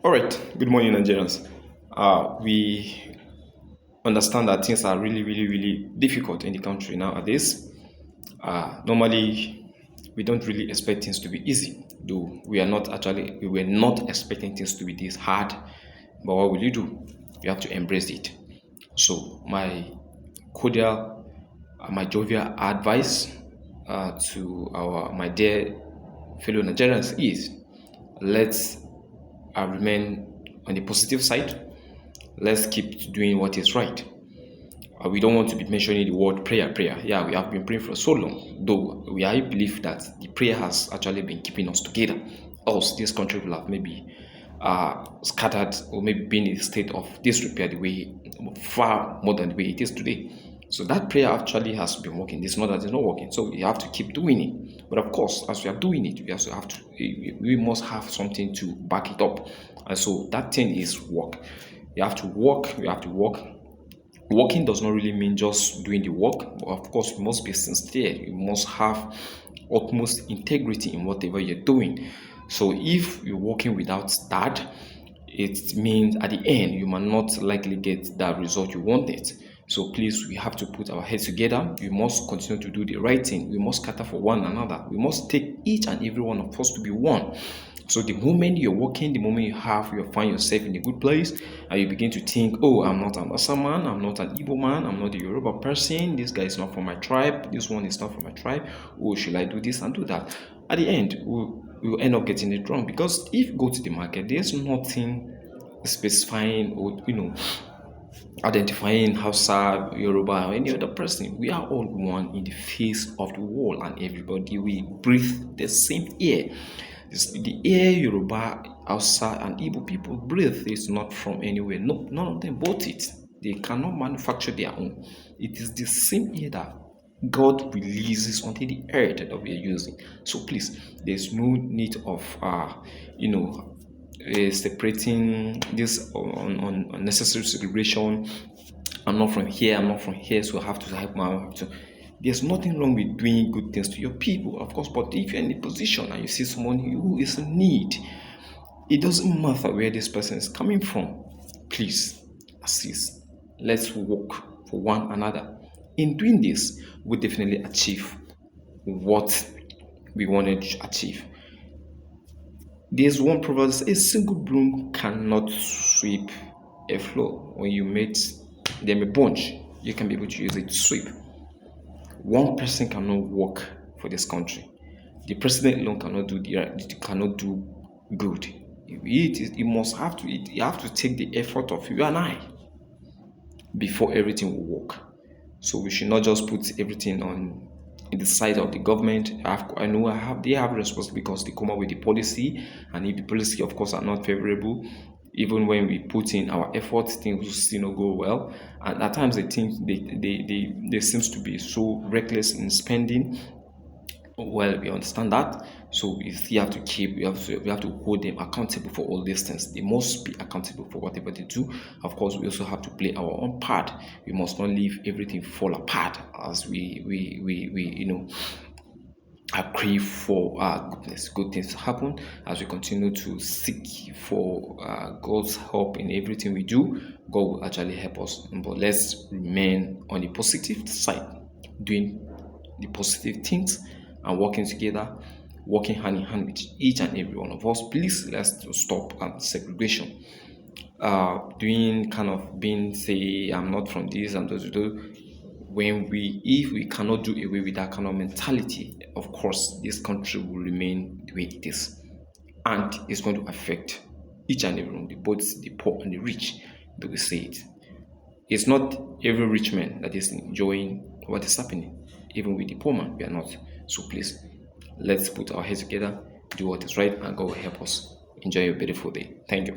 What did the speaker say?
All right. Good morning, Nigerians. We understand that things are really, really, really difficult in the country nowadays. Normally, we don't really expect things to be easy, though we were not expecting things to be this hard. But what will you do? You have to embrace it. So, cordial, my jovial advice to my dear fellow Nigerians is let's remain on the positive side. Let's keep doing what is right. We don't want to be mentioning the word prayer, prayer. Yeah, we have been praying for so long, though I believe that the prayer has actually been keeping us together. Else, this country will have maybe scattered or maybe been in a state of disrepair the way far more than the way it is today. So that prayer actually has been working. It's not that it's not working. So we have to keep doing it. But of course, as we are doing it, we also have to we must have something to back it up. And so that thing is work. You have to work, you have to work. Working does not really mean just doing the work, but of course, you must be sincere. You must have utmost integrity in whatever you're doing. So, if you're working without that, it means at the end you might not likely get that result you wanted. So, please, we have to put our heads together. We must continue to do the right thing. We must cater for one another. We must take each and every one of us to be one. So the moment you're working, the moment you find yourself in a good place, and you begin to think, oh, I'm not an Asa man, I'm not an Igbo man, I'm not a Yoruba person, this guy is not from my tribe, this one is not from my tribe, oh, should I do this and do that? At the end, we'll end up getting it wrong because if you go to the market, there's nothing specifying or identifying Hausa, Yoruba, or any other person. We are all one in the face of the world, and everybody we breathe the same air. The air Yoruba, Hausa, and Igbo people breathe is not from anywhere. No, none of them bought it. They cannot manufacture their own. It is the same air that God releases onto the earth that we are using. So please, there's no need of separating this on unnecessary segregation. I'm not from here, I'm not from here, so I have to help my have to. There's nothing wrong with doing good things to your people, of course, but if you're in a position and you see someone who is in need, it doesn't matter where this person is coming from. Please assist. Let's work for one another. In doing this, we definitely achieve what we wanted to achieve. There's one proverb that says, a single broom cannot sweep a floor. When you meet them a bunch, you can be able to use it to sweep. One person cannot work for this country. The president alone cannot do good. You have to take the effort of you and I before everything will work. So we should not just put everything on in the side of the government. They have responsibility because they come up with the policy, and if the policy, of course, are not favorable, even when we put in our efforts, things will still not go well. And at times, they seems to be so reckless in spending. Well, we understand that. So we have to hold them accountable for all these things. They must be accountable for whatever they do. Of course, we also have to play our own part. We must not leave everything fall apart as I crave for good things to happen as we continue to seek for God's help in everything we do. God will actually help us. But let's remain on the positive side, doing the positive things and working together, working hand in hand with each and every one of us. Please let's stop segregation. Doing kind of being say I'm not from this and those if we cannot do away with that kind of mentality, of course this country will remain the way it is, and it's going to affect each and every one, both the poor and the rich. They will say it. It's not every rich man that is enjoying what is happening. Even with the poor man, we are not. So please, let's put our heads together, do what is right, and God will help us. Enjoy your beautiful day. Thank you.